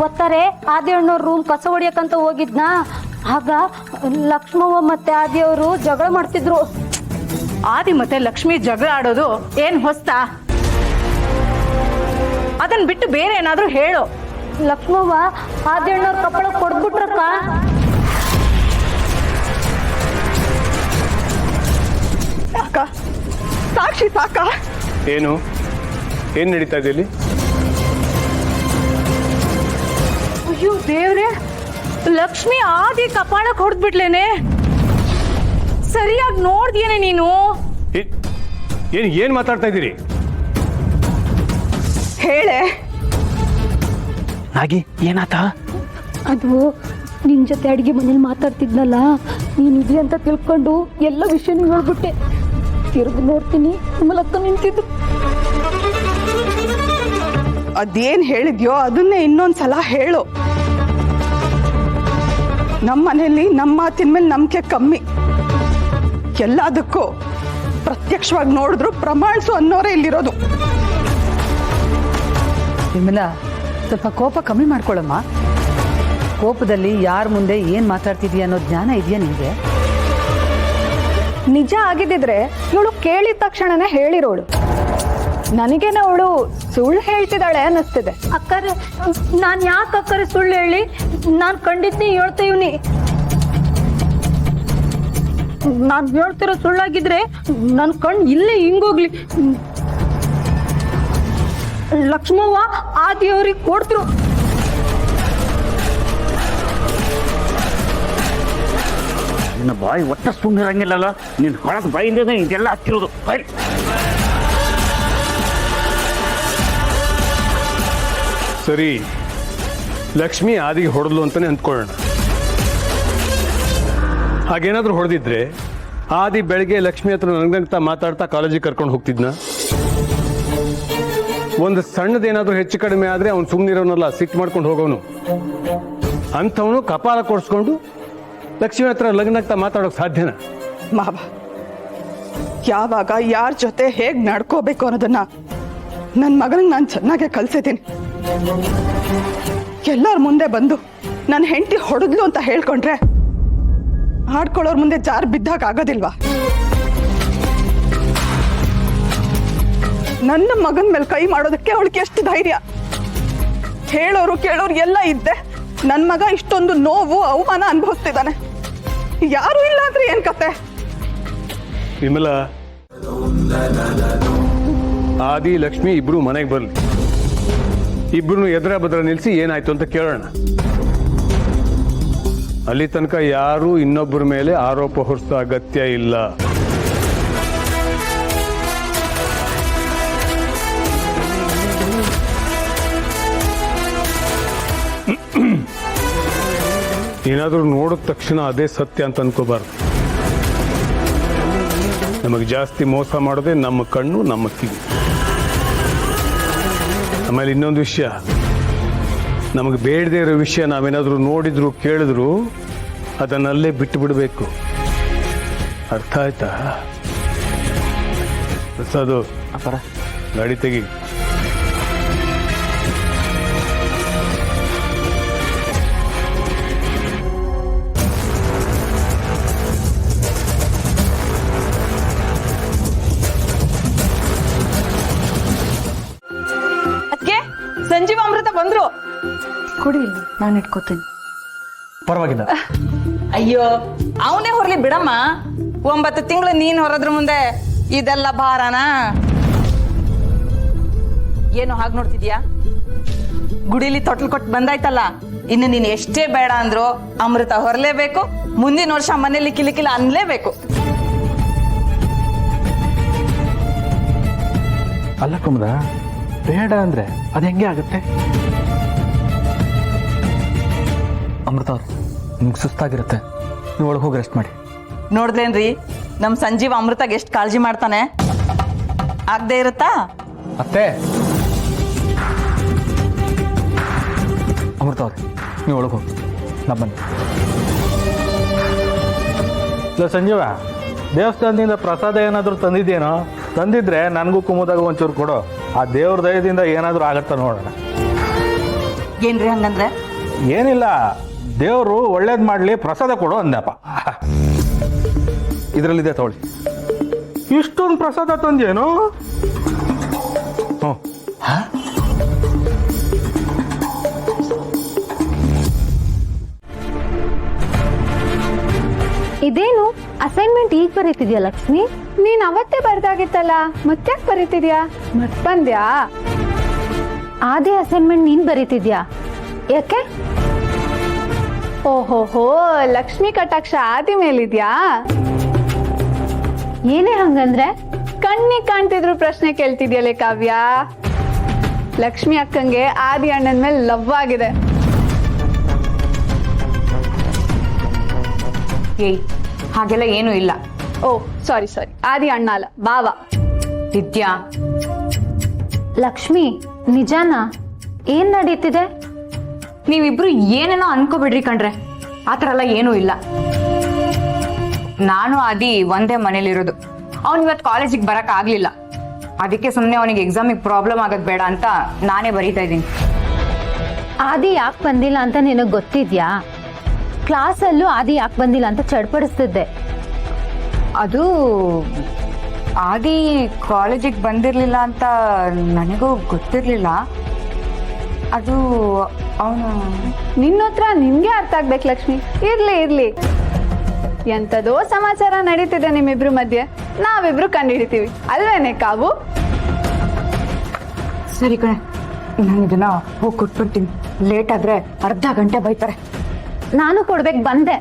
ಒತ್ತಾರೆ ಆದಿಯಣ್ಣವ್ರ room ಕಸ ಹೊಡಿಯಕ್ಕಂತ ಹೋಗಿದ್ನ. ಆಗ ಲಕ್ಷ್ಮವ್ವ ಮತ್ತೆ ಆದಿಯವರು ಜಗಳ ಮಾಡ್ತಿದ್ರು. ಆದಿ ಮತ್ತೆ ಲಕ್ಷ್ಮಿ ಜಗಳ ಆಡೋದು ಏನ್ ಹೊಸ್ತಾ? ಅದನ್ನ ಬಿಟ್ಟು ಬೇರೆ ಏನಾದ್ರೂ ಹೇಳು. ಲಕ್ಷ್ಮವ್ವ ಆದಿಯಣ್ಣವ್ರ ಕಪ್ಪಳ ಕೊಡ್ಬಿಟ್ರಕ್ಕ. ಸಾಕ ಸಾಕ್ಷಿ ಸಾಕ. ಏನು ನಡೀತಾ ಇದೆ ಇಲ್ಲಿ? ಅಯ್ಯೋ ದೇವ್ರೆ, ಲಕ್ಷ್ಮಿ ಆದಿ ಕಪಾಳಕ್ಕೆ ಹೊಡೆದ್ಬಿಟ್ಲೇನೆ. ಸರಿಯಾಗಿ ನೋಡ್ದೇನೆ ನೀನು? ಏನ್ ಮಾತಾಡ್ತಾ ಇದ್ದೀರಿ? ಹೇಳೆ. ನಾಗಿ ಏನಾತ? ಅದು ನಿನ್ ಜೊತೆ ಅಡಿಗೆ ಮನೇಲಿ ಮಾತಾಡ್ತಿದ್ನಲ್ಲ, ನೀನ್ ಇದ್ರಿ ಅಂತ ತಿಳ್ಕೊಂಡು ಎಲ್ಲ ವಿಷಯನೂ ಹೇಳ್ಬಿಟ್ಟೆ. ತಿರುಗಿ ನೋಡ್ತೀನಿ ಮೂಲಕ್ಕ ನಿಂತಿದ್ದು. ಅದೇನ್ ಹೇಳಿದ್ಯೋ ಅದನ್ನೇ ಇನ್ನೊಂದ್ಸಲ ಹೇಳು. ನಮ್ಮ ಮನೆಯಲ್ಲಿ ನಮ್ಮ ಮಾತಿನ ಮೇಲೆ ನಂಬಿಕೆ ಕಮ್ಮಿ. ಎಲ್ಲದಕ್ಕೂ ಪ್ರತ್ಯಕ್ಷವಾಗಿ ನೋಡಿದ್ರು ಪ್ರಮಾಣಿಸು ಅನ್ನೋರೇ ಇಲ್ಲಿರೋದು. ವಿಮಲಾ, ಸ್ವಲ್ಪ ಕೋಪ ಕಮ್ಮಿ ಮಾಡ್ಕೊಳ್ಳಮ್ಮ. ಕೋಪದಲ್ಲಿ ಯಾರ ಮುಂದೆ ಏನ್ ಮಾತಾಡ್ತಿದ್ಯಾ ಅನ್ನೋ ಜ್ಞಾನ ಇದೆಯಾ ನಿನ್ಗೆ? ನಿಜ ಆಗಿದ್ದಿದ್ರೆ ಇವಳು ಕೇಳಿದ ತಕ್ಷಣನೇ ಹೇಳಿರೋಳು. ನನಗೇನ ಅವಳು ಸುಳ್ಳು ಹೇಳ್ತಿದ್ದಾಳೆ ಅನ್ನಿಸ್ತಿದೆ. ಅಕ್ಕರೆ ನಾನ್ ಯಾಕೆ ಅಕ್ಕರೆ ಸುಳ್ಳು ಹೇಳಿ? ನಾನ್ ಖಂಡಿತ ಹೇಳ್ತಾ ಇವ್ನಿ. ನಾನ್ ಹೇಳ್ತಿರೋ ಸುಳ್ಳಾಗಿದ್ರೆ ನನ್ ಕಣ್ ಇಲ್ಲೇ ಹಿಂಗೋಗ್ಲಿ. ಲಕ್ಷ್ಮವ್ವ ಆದಿಯವ್ರಿಗೆ ಕೊಡ್ತರು. ನಿನ್ನ ಬಾಯಿ ಒಟ್ಟ ಸುಮ್ಮನಿರಂಗಿಲ್ಲಲ್ಲ. ನಿನ್ನ ಹೊಳದ ಬಾಯಿಂದ ಇದೆಲ್ಲ ಹತ್ತಿರೋದು. ಬಾಯ್ ಸರಿ, ಲಕ್ಷ್ಮಿ ಆದಿಗೆ ಹೊಡೆದ್ಲು ಅಂತಾನೆ ಅಂದ್ಕೊಳ್ಳೋಣ. ಹಾಗೇನಾದ್ರೂ ಹೊಡೆದಿದ್ರೆ ಆದಿ ಬೆಳಗ್ಗೆ ಲಕ್ಷ್ಮಿ ಹತ್ರ ನಗ್ನಗ್ತಾ ಮಾತಾಡ್ತಾ ಕಾಲೇಜಿಗೆ ಕರ್ಕೊಂಡು ಹೋಗ್ತಿದ್ನ? ಒಂದು ಸಣ್ಣದೇನಾದ್ರೂ ಹೆಚ್ಚು ಕಡಿಮೆ ಆದ್ರೆ ಅವ್ನು ಸುಮ್ಮನಿರೋನಲ್ಲ, ಸಿಟ್ಟು ಮಾಡ್ಕೊಂಡು ಹೋಗೋನು. ಅಂಥವನು ಕಪಾಲ ಕೊಡ್ಸ್ಕೊಂಡು ಲಕ್ಷ್ಮಿ ಹತ್ರ ಲಗ್ನಗ್ತಾ ಮಾತಾಡೋಕೆ ಸಾಧ್ಯನಾ? ಮಾವ, ಯಾವಾಗ ಯಾರ ಜೊತೆ ಹೇಗ್ ನಡ್ಕೋಬೇಕು ಅನ್ನೋದನ್ನ ನನ್ನ ಮಗನಿಗೆ ನಾನು ಚೆನ್ನಾಗೆ ಕಲ್ಸಿದ್ದೀನಿ. ಎಲ್ಲರ ಮುಂದೆ ಬಂದು ನನ್ನ ಹೆಂಡತಿ ಹೊಡೆದ್ಲು ಅಂತ ಹೇಳ್ಕೊಂಡ್ರೆ ಆಡ್ಕೊಳ್ಳೋರ್ ಮುಂದೆ ಜಾರ್ ಬಿದ್ದಾಗ ಆಗೋದಿಲ್ವಾ? ನನ್ನ ಮಗನ ಮೇಲೆ ಕೈ ಮಾಡೋದಕ್ಕೆ ಅವಳಿಗೆ ಎಷ್ಟು ಧೈರ್ಯ! ಹೇಳೋರು ಕೇಳೋರು ಎಲ್ಲ ಇದ್ದೆ ನನ್ನ ಮಗ ಇಷ್ಟೊಂದು ನೋವು ಅವಮಾನ ಅನುಭವಿಸ್ತಿದ್ದಾನೆ. ಯಾರು ಇಲ್ಲ ಅಂದ್ರೆ ಏನ್ ಕತೆ? ವಿಮಲಾ, ಆದಿ ಲಕ್ಷ್ಮಿ ಇಬ್ರು ಮನೆಗೆ ಬರ್ಲಿ. ಇಬ್ರು ಎದುರ ಬದ್ರ ನಿಲ್ಸಿ ಏನಾಯ್ತು ಅಂತ ಕೇಳೋಣ. ಅಲ್ಲಿ ತನಕ ಯಾರು ಇನ್ನೊಬ್ಬರ ಮೇಲೆ ಆರೋಪ ಹೊರಿಸೋ ಅಗತ್ಯ ಇಲ್ಲ. ಏನಾದರೂ ನೋಡಿದ ತಕ್ಷಣ ಅದೇ ಸತ್ಯ ಅಂತ ಅನ್ಕೋಬಾರ್ದು. ನಮಗೆ ಜಾಸ್ತಿ ಮೋಸ ಮಾಡೋದೇ ನಮ್ಮ ಕಣ್ಣು, ನಮ್ಮ ಕಿವಿ. ಆಮೇಲೆ ಇನ್ನೊಂದು ವಿಷಯ, ನಮಗೆ ಬೇಡದೇ ಇರೋ ವಿಷಯ ನಾವೇನಾದರೂ ನೋಡಿದ್ರು ಕೇಳಿದ್ರು ಅದನ್ನಲ್ಲೇ ಬಿಟ್ಟು ಬಿಡಬೇಕು. ಅರ್ಥ ಆಯ್ತಾ? ಪ್ರಸಾದು, ಗಾಡಿ ತೆಗಿ. ಸಂಜೀವ ಅಮೃತ ಬಂದ್ರು. ಕೊಡಿ, ನಾನು ಇಟ್ಕೋತೀನಿ. ಪರವಾಗಿಲ್ಲ. ಅಯ್ಯೋ, ಅವನೇ ಹೊರಲಿ ಬಿಡಮ್ಮ. 9 ತಿಂಗಳು ನೀನ್ ಹೊರದ್ರ ಮುಂದೆ ಇದೆಲ್ಲ ಭಾರನಾ? ಏನು ಹಾಗೆ ನೋಡ್ತಿದ್ಯಾ? ಗುಡಿಲಿ ತೊಟ್ಲು ಕೊಟ್ಟು ಬಂದಾಯ್ತಲ್ಲ, ಇನ್ನು ನೀನ್ ಎಷ್ಟೇ ಬೇಡ ಅಂದ್ರು ಅಮೃತ ಹೊರಲೇಬೇಕು. ಮುಂದಿನ ವರ್ಷ ಮನೇಲಿ ಕಿಲಿಕಿಲ ಅನ್ಲೇಬೇಕು. ಅಲ್ಲ ಕುಮದ, ಬೇಡ ಅಂದ್ರೆ ಅದು ಹೆಂಗೆ ಆಗುತ್ತೆ? ಅಮೃತ ಅವ್ರು, ನಿಮ್ಗೆ ಸುಸ್ತಾಗಿರುತ್ತೆ, ನೀವು ಒಳಗೆ ಹೋಗಿ ರೆಸ್ಟ್ ಮಾಡಿ. ನೋಡ್ದೇನ್ರಿ ನಮ್ ಸಂಜೀವ ಅಮೃತಗೆ ಎಷ್ಟು ಕಾಳಜಿ ಮಾಡ್ತಾನೆ. ಆಗದೆ ಇರುತ್ತಾ? ಅತ್ತೆ, ಅಮೃತ ಅವ್ರೆ, ನೀವು ಒಳಗೆ ಹೋಗಿ, ನಾ ಬನ್ನಿ. ಇಲ್ಲ ಸಂಜೀವ, ದೇವಸ್ಥಾನದಿಂದ ಪ್ರಸಾದ ಏನಾದರೂ ತಂದಿದ್ದೇನೋ? ತಂದಿದ್ರೆ ನನಗೂ ಕುಮುದಾಗ ಒಂಚೂರು ಕೊಡು. ಆ ದೇವ್ರ ದಯದಿಂದ ಏನಾದರೂ ಆಗತ್ತಾ ನೋಡೋಣ. ಏನ್ರಿ ಹಂಗಂದ್ರೆ? ಏನಿಲ್ಲ, ದೇವರು ಒಳ್ಳೇದು ಮಾಡಲಿ, ಪ್ರಸಾದ ಕೊಡು ಅಂದಪ್ಪ. ಇದರಲ್ಲಿದೆ ತಗೊಳ್ಳಿ. ಇಷ್ಟೊಂದು ಪ್ರಸಾದ ತಂದೇನು? ಹ್ಞೂ. ಇದೇನು ಅಸೈನ್ಮೆಂಟ್ ಈಗ ಬರೀತಿದ್ಯಾ ಲಕ್ಷ್ಮಿ? ನೀನ್ ಅವತ್ತೇ ಬರ್ದಾಗಿತ್ತಲ್ಲ, ಮತ್ತೆ ಬರೀತಿದ್ಯಾ? ಮತ್ ಬಂದ್ಯಾ? ಅದೇ ಅಸೈನ್ಮೆಂಟ್ ನೀನ್ ಬರೀತಿದ್ಯಾ? ಯಾಕೆ? ಓಹೋಹೋ, ಲಕ್ಷ್ಮಿ ಕಟಾಕ್ಷ ಆದಿ ಮೇಲಿದ್ಯಾ? ಏನೇ ಹಂಗಂದ್ರೆ? ಕಣ್ಣಿಗೆ ಕಾಣ್ತಿದ್ರು ಪ್ರಶ್ನೆ ಕೇಳ್ತಿದ್ಯಲೆ ಕಾವ್ಯ. ಲಕ್ಷ್ಮಿ ಅಕ್ಕಂಗೆ ಆದಿ ಅಣ್ಣನ ಮೇಲೆ ಲವ್ ಆಗಿದೆ. ಏಯ್, ಹಾಗೆಲ್ಲ ಏನೂ ಇಲ್ಲ. ಓ ಸಾರಿ, ಆದಿ ಅಣ್ಣ ಅಲ್ಲ, ಬಾವ. ವಿದ್ಯಾ, ಲಕ್ಷ್ಮಿ ನಿಜಾನಾ? ಏನ್ ನಡೀತಿದೆ? ನೀವಿಬ್ರು ಏನೇನೋ ಅನ್ಕೋಬಿಡ್ರಿ ಕಣ್ರೆ, ಆತರ ಎಲ್ಲ ಏನೂ ಇಲ್ಲ. ನಾನು ಆದಿ ಒಂದೇ ಮನೇಲಿರೋದು. ಅವ್ನು ಇವತ್ತು ಕಾಲೇಜಿಗೆ ಬರಕ್ ಆಗ್ಲಿಲ್ಲ, ಅದಕ್ಕೆ ಸುಮ್ಮನೆ ಅವನಿಗೆ ಎಕ್ಸಾಮಿಗೆ ಪ್ರಾಬ್ಲಮ್ ಆಗೋದು ಬೇಡ ಅಂತ ನಾನೇ ಬರೀತಾ ಇದ್ದೀನಿ. ಆದಿ ಯಾಕೆ ಬಂದಿಲ್ಲ ಅಂತ ನಿನಗೆ ಗೊತ್ತಿದ್ಯಾ? ಕ್ಲಾಸಲ್ಲೂ ಆದಿ ಯಾಕೆ ಬಂದಿಲ್ಲ ಅಂತ ಚಡ್ಪಡಿಸ್ತಿದ್ದೆ. ಅದು ಆದಿ ಕಾಲೇಜಿಗೆ ಬಂದಿರಲಿಲ್ಲ ಅಂತ ನನಗೂ ಗೊತ್ತಿರಲಿಲ್ಲ. ಅದು ಅವನು ನಿನ್ನ ಹತ್ರ ನಿನ್ಗೆ ಅರ್ಥ ಆಗ್ಬೇಕು ಲಕ್ಷ್ಮಿ. ಇರ್ಲಿ. ಎಂತದೋ ಸಮಾಚಾರ ನಡೀತಿದೆ ನಿಮ್ಮಿಬ್ರು ಮಧ್ಯೆ, ನಾವಿಬ್ರು ಕಂಡುಹಿಡಿತೀವಿ ಅಲ್ವೇನೆ ಕಾವು? ಸರಿ ಕಣೆ, ನಾನು ಇದನ್ನ ಹೋಗಿ ಕೊಟ್ಬಿಡ್ತೀನಿ. ಲೇಟ್ ಆದ್ರೆ ಅರ್ಧ ಗಂಟೆ ಬೈತಾರೆ. ನಾನು ಕೊಡ್ಬೇಕು ಬಂದೆ.